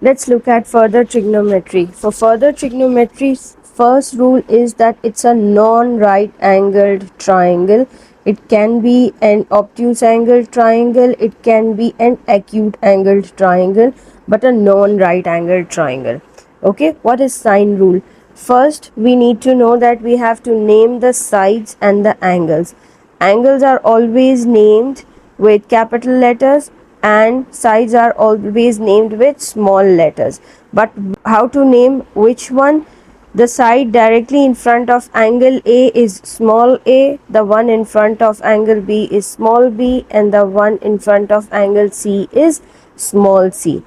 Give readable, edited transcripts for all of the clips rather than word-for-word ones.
Let's look at further trigonometry. For further trigonometry, first rule is that it's a non-right angled triangle. It can be an obtuse angled triangle, it can be an acute angled triangle, but a non-right angled triangle. Okay, what is sine rule? First, we need to know that we have to name the sides and the angles. Angles are always named with capital letters and sides are always named with small letters. But how to name which one? The side directly in front of angle A is small a, the one in front of angle B is small b, and the one in front of angle C is small c.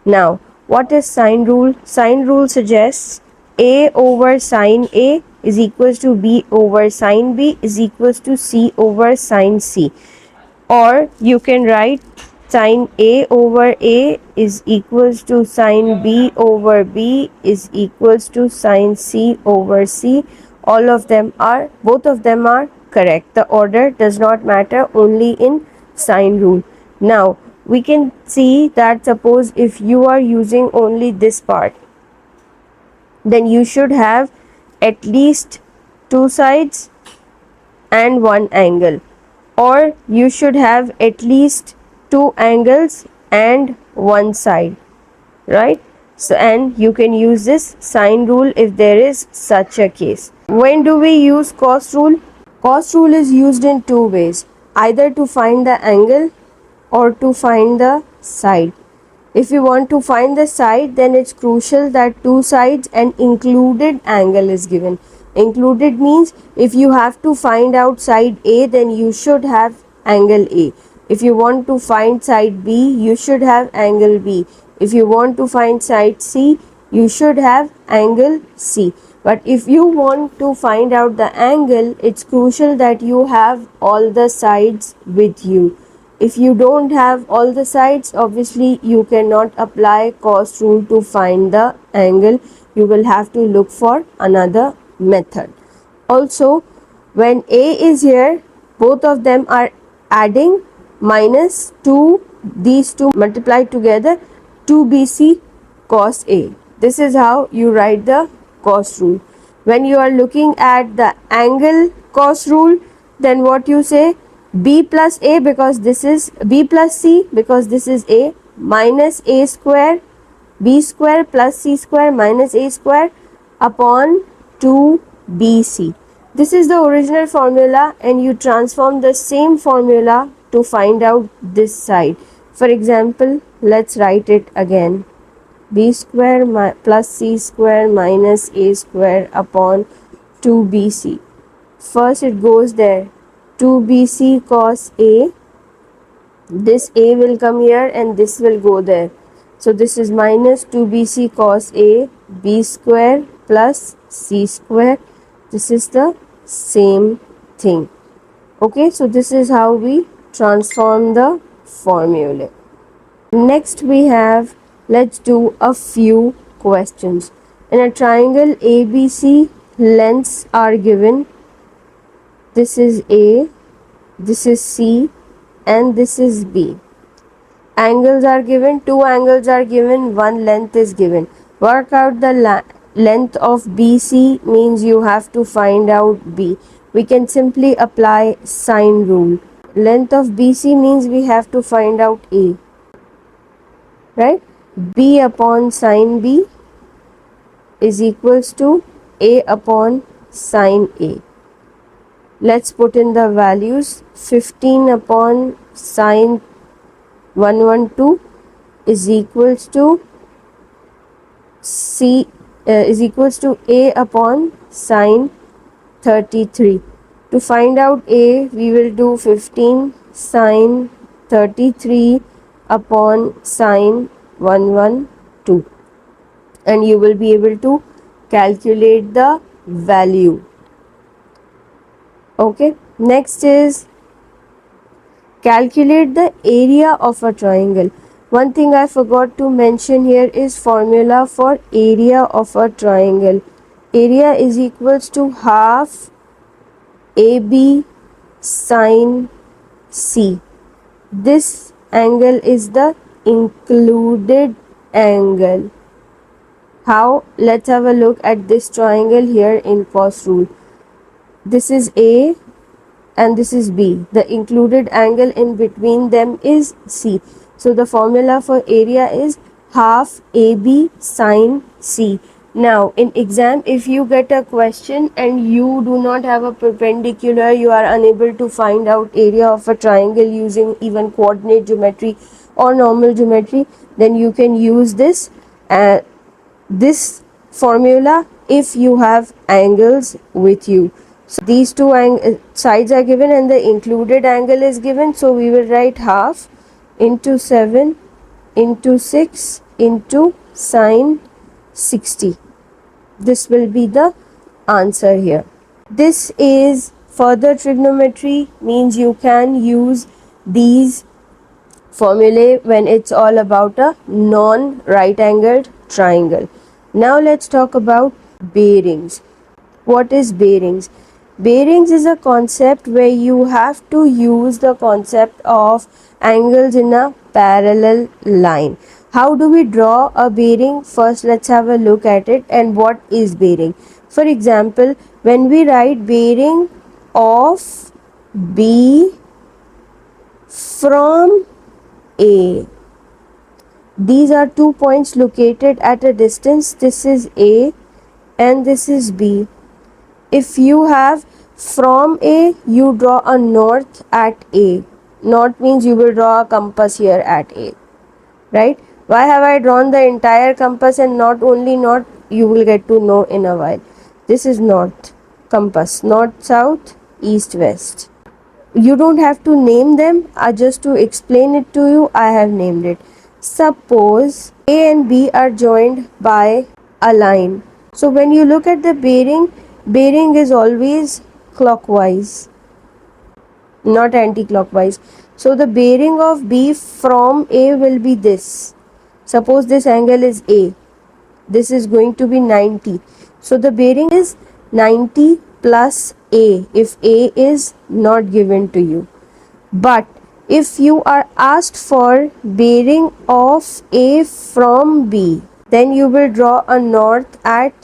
Now, what is sine rule? Sine rule suggests A over sine A is equals to B over sine B is equals to C over sine C. Or you can write sine A over A is equals to sine B over B is equals to sine C over C. Both of them are correct. The order does not matter, only in sine rule. Now, we can see that suppose if you are using only this part, then you should have at least two sides and one angle, or you should have at least two angles and one side, right? So, and you can use this sine rule if there is such a case. When do we use cos rule? Cos rule is used in two ways, either to find the angle or to find the side. If you want to find the side, then it's crucial that two sides and included angle is given. Included means if you have to find out side A, then you should have angle A. If you want to find side B, you should have angle B. If you want to find side C, you should have angle C. But if you want to find out the angle, it's crucial that you have all the sides with you. If you don't have all the sides, obviously you cannot apply cos rule to find the angle. You will have to look for another method. Also, when A is here, both of them are adding minus 2, these two multiplied together, 2bc cos A. This is how you write the cos rule. When you are looking at the angle cos rule, then what you say? B plus A, because this is B plus C, because this is A, minus A square, B square plus C square minus A square upon 2BC. This is the original formula, and you transform the same formula to find out this side. For example, let's write it again. B square plus C square minus A square upon 2BC. First it goes there, 2BC cos A, this A will come here and this will go there. So this is minus 2BC cos A, B square plus C square. This is the same thing. Okay, so this is how we transform the formula. Next we have, let's do a few questions. In a triangle ABC, lengths are given. This is A, this is C, and this is B. Angles are given, two angles are given, one length is given. Work out the length of BC means you have to find out B. We can simply apply sine rule. Length of BC means we have to find out A, right? B upon sine B is equals to A upon sine A. Let's put in the values. 15 upon sine 112 is equals to is equals to A upon sine 33. To find out A, we will do 15 sine 33 upon sine 112, and you will be able to calculate the value. Okay, next is calculate the area of a triangle. One thing I forgot to mention here is formula for area of a triangle. Area is equals to half AB sine C. This angle is the included angle. How? Let's have a look at this triangle here in cos rule. This is A and this is B. The included angle in between them is C. So the formula for area is half AB sine C. Now in exam, if you get a question and you do not have a perpendicular, you are unable to find out area of a triangle using even coordinate geometry or normal geometry, then you can use this formula if you have angles with you. So these two sides are given and the included angle is given, so we will write half into 7 into 6 into sine 60. This will be the answer here. This is further trigonometry, means you can use these formulae when it's all about a non-right angled triangle. Now let's talk about bearings. What is bearings? Bearings is a concept where you have to use the concept of angles in a parallel line. How do we draw a bearing? First, let's have a look at it and what is bearing. For example, when we write bearing of B from A, these are 2 points located at a distance. This is A and this is B. If you have from A, you draw a north at A. North means you will draw a compass here at A, right? Why have I drawn the entire compass and not only north? You will get to know in a while. This is north compass, north, south, east, west. You don't have to name them. Just to explain it to you, I have named it. Suppose A and B are joined by a line. So when you look at the bearing is always clockwise, not anti-clockwise. So the bearing of B from A will be this. Suppose this angle is A. This is going to be 90. So the bearing is 90 plus A if A is not given to you. But if you are asked for bearing of A from B, then you will draw a north at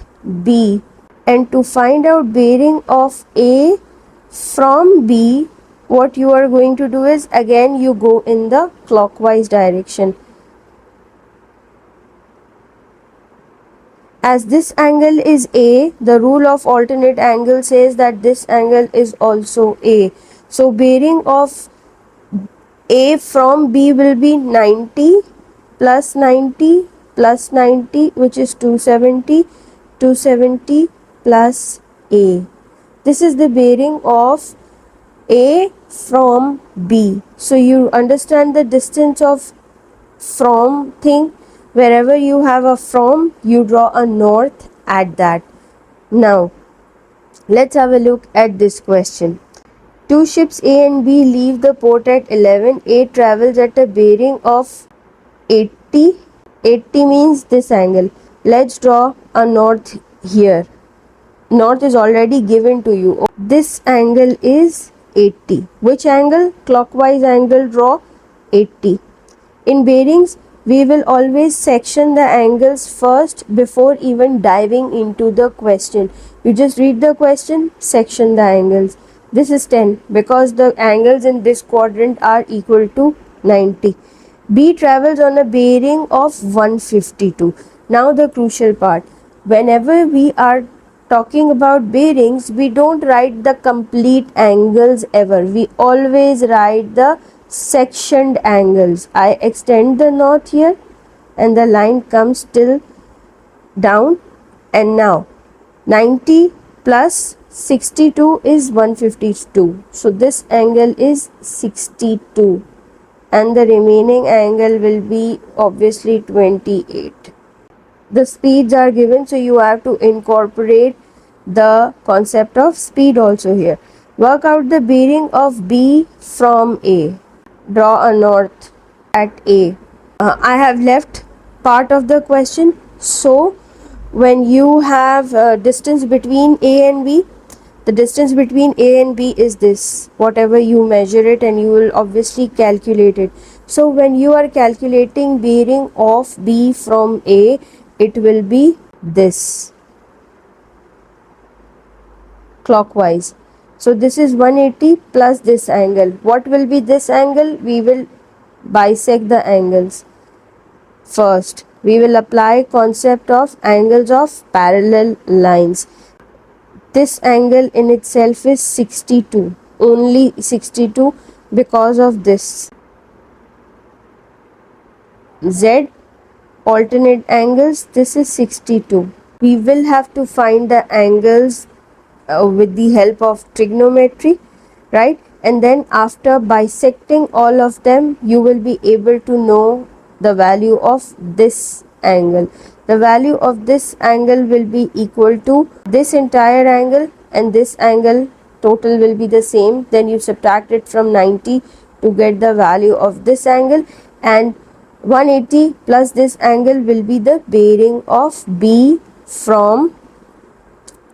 B. And to find out bearing of A from B, what you are going to do is again you go in the clockwise direction. As this angle is A, the rule of alternate angle says that this angle is also A. So bearing of A from B will be 90 plus 90 plus 90, which is 270, 270 plus A. This is the bearing of A from B. So you understand the distance of from thing. Wherever you have a from, you draw a north at that. Now, let's have a look at this question. Two ships A and B leave the port at 11. A travels at a bearing of 80. 80 means this angle. Let's draw a north here. North is already given to you. This angle is 80. Which angle? Clockwise angle, draw 80. In bearings, we will always section the angles first before even diving into the question. You just read the question, section the angles. This is 10 because the angles in this quadrant are equal to 90. B travels on a bearing of 152. Now the crucial part. Whenever we are talking about bearings, we don't write the complete angles ever. We always write the sectioned angles. I extend the north here and the line comes till down, and now 90 plus 62 is 152. So this angle is 62 and the remaining angle will be obviously 28. The speeds are given, so you have to incorporate the concept of speed also here. Work out the bearing of B from A. Draw a north at A. I have left part of the question. So when you have distance between A and B, the distance between A and B is this. Whatever you measure it, and you will obviously calculate it. So when you are calculating bearing of B from A, it will be this, clockwise. So this is 180 plus this angle. What will be this angle? We will bisect the angles. First, we will apply concept of angles of parallel lines. This angle in itself is 62, only 62 because of this. Z alternate angles, this is 62. We will have to find the angles with the help of trigonometry, right? And then after bisecting all of them, you will be able to know the value of this angle. The value of this angle will be equal to this entire angle, and this angle total will be the same. Then you subtract it from 90 to get the value of this angle, and 180 plus this angle will be the bearing of B from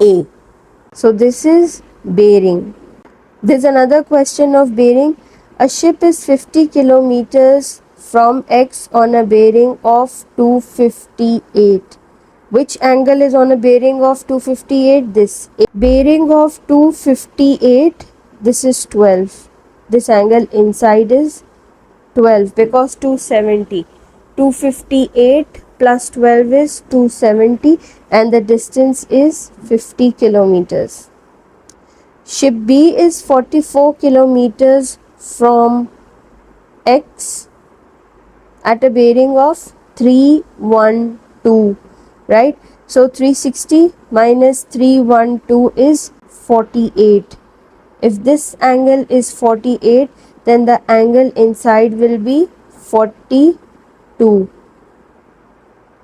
A. So this is bearing. There's another question of bearing. A ship is 50 kilometers from X on a bearing of 258. Which angle is on a bearing of 258? This. Bearing of 258, this is 12. This angle inside is 12 because 270. 258 plus 12 is 270 and the distance is 50 kilometers. Ship B is 44 kilometers from X at a bearing of 312, right? So 360 minus 312 is 48. If this angle is 48, then the angle inside will be 42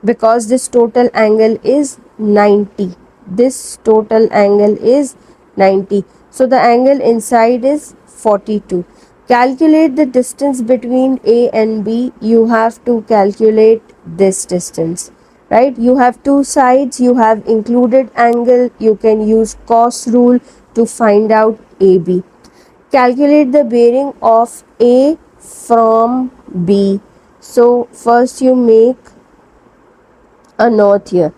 because this total angle is 90. This total angle is 90. So the angle inside is 42. Calculate the distance between A and B. You have to calculate this distance, right? You have two sides, you have included angle, you can use cos rule to find out AB. Calculate the bearing of A from B. So first you make a note here.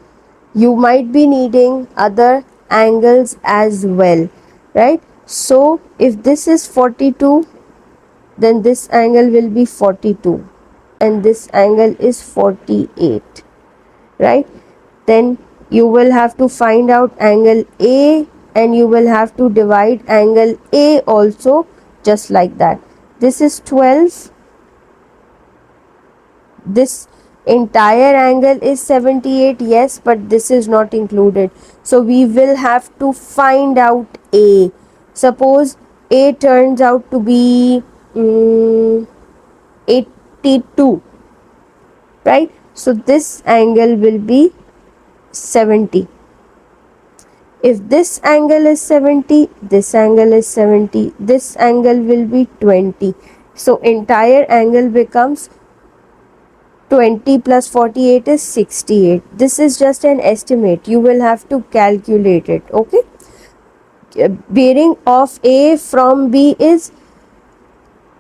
You might be needing other angles as well, right? So if this is 42, then this angle will be 42 and this angle is 48, right? Then you will have to find out angle A and you will have to divide angle A also just like that. This is 12. This entire angle is 78, yes, but this is not included. So we will have to find out A. Suppose A turns out to be 82, right? So this angle will be 70. If this angle is 70, this angle is 70, this angle will be 20. So entire angle becomes 20 plus 48 is 68. This is just an estimate. You will have to calculate it, okay? Bearing of A from B is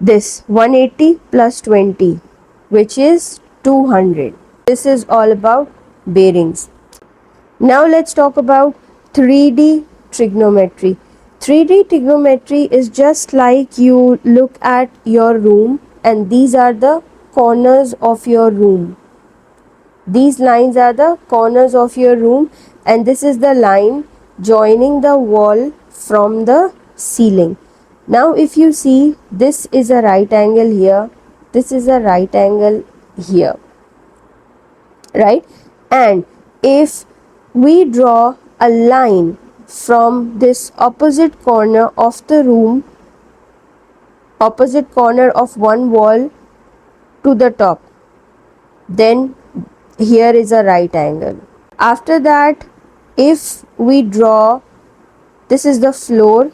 this 180 plus 20, which is 200. This is all about bearings. Now let's talk about 3D trigonometry. 3D trigonometry is just like you look at your room and these are the corners of your room. These lines are the corners of your room and this is the line joining the wall from the ceiling. Now if you see, this is a right angle here, this is a right angle here, right? And if we draw a line from this opposite corner of the room, opposite corner of one wall to the top, then here is a right angle. After that, if we draw, this is the floor,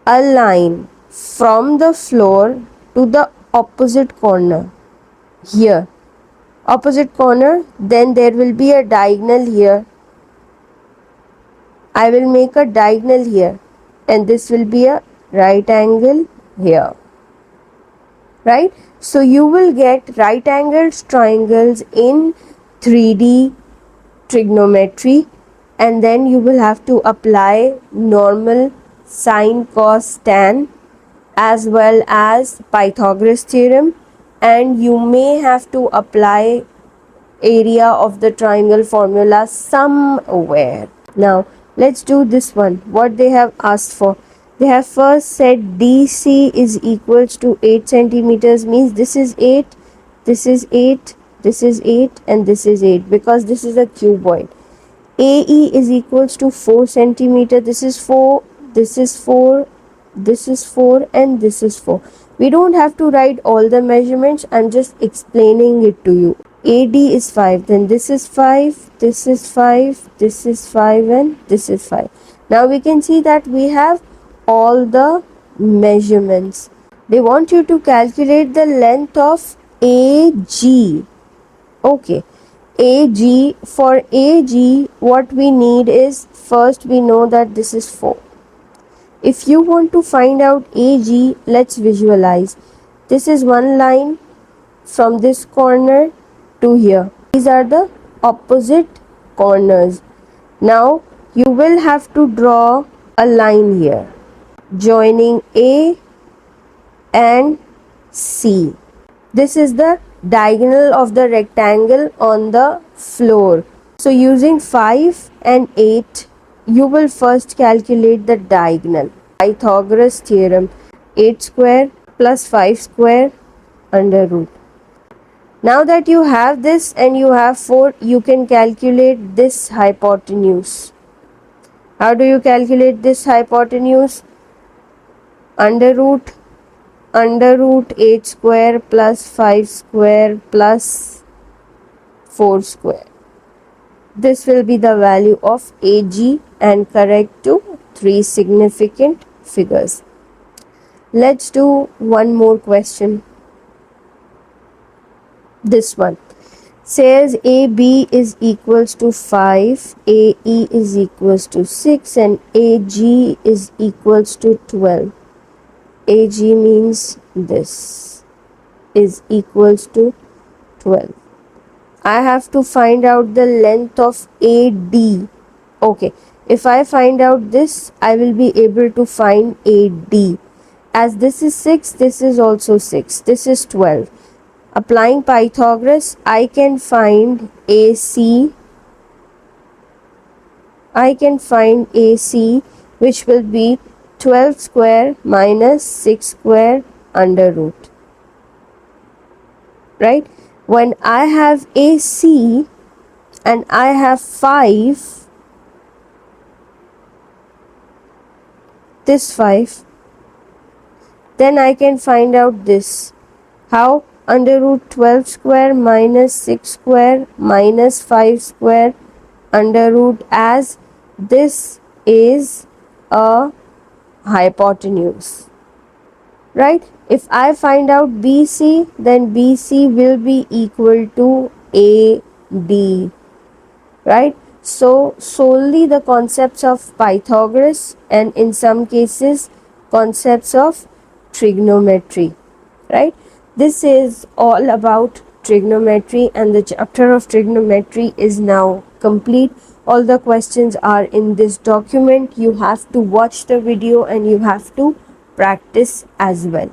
a line from the floor to the opposite corner here, opposite corner, then there will be a diagonal here. I will make a diagonal here and this will be a right angle here, right? So you will get right angled triangles in 3D trigonometry, and then you will have to apply normal, sine, cos, tan, as well as Pythagoras theorem, and you may have to apply area of the triangle formula somewhere. Now let's do this one. What they have asked for, they have first said DC is equals to 8 centimeters, means this is 8, this is 8, this is 8, and this is 8, because this is a cuboid. AE is equals to 4 centimeter, this is 4, this is 4, this is 4, and this is 4. We don't have to write all the measurements, I'm just explaining it to you. AD is 5, then this is 5, this is 5, this is 5, and this is 5. Now we can see that we have all the measurements. They want you to calculate the length of AG. Okay, AG, for AG what we need is, first we know that this is 4. If you want to find out AG, let's visualize. This is one line from this corner to here. These are the opposite corners. Now you will have to draw a line here joining A and C. This is the diagonal of the rectangle on the floor. So using 5 and 8, you will first calculate the diagonal. Pythagoras theorem, 8 square plus 5 square under root. Now that you have this and you have 4, you can calculate this hypotenuse. How do you calculate this hypotenuse? Under root 8 square plus 5 square plus 4 square. This will be the value of AG, and correct to 3 significant figures. Let's do one more question. This one says AB is equals to 5, AE is equals to 6, and AG is equals to 12. AG means this is equals to 12. I have to find out the length of AD. Okay, if I find out this, I will be able to find AD. As this is 6, this is also 6, this is 12. Applying Pythagoras, I can find AC. I can find AC, which will be 12 square minus 6 square under root. Right? When I have AC and I have 5, this 5, then I can find out this. How? Under root 12 square minus 6 square minus 5 square under root, as this is a hypotenuse, right? If I find out BC, then BC will be equal to AD, right? So solely the concepts of Pythagoras, and in some cases concepts of trigonometry, right? This is all about trigonometry, and the chapter of trigonometry is now complete. All the questions are in this document. You have to watch the video and you have to practice as well.